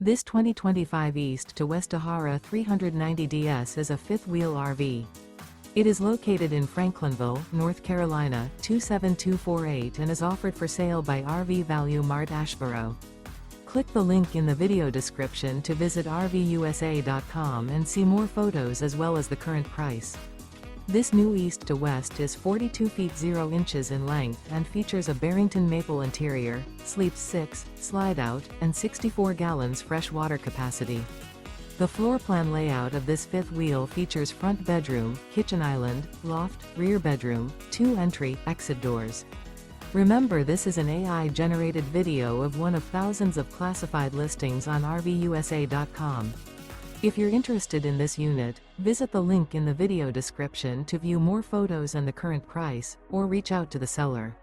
This 2025 East to West Ahara 390DS is a fifth-wheel RV. It is located in Franklinville, North Carolina, 27248 and is offered for sale by RV Value Mart Asheboro. Click the link in the video description to visit RVUSA.com and see more photos as well as the current price. This new East to West is 42 feet 0 inches in length and features a Barrington Maple interior, sleeps 6, slide-out, and 64 gallons fresh water capacity. The floor plan layout of this fifth wheel features front bedroom, kitchen island, loft, rear bedroom, 2 entry, exit doors. Remember, this is an AI-generated video of one of thousands of classified listings on RVUSA.com. If you're interested in this unit, visit the link in the video description to view more photos and the current price, or reach out to the seller.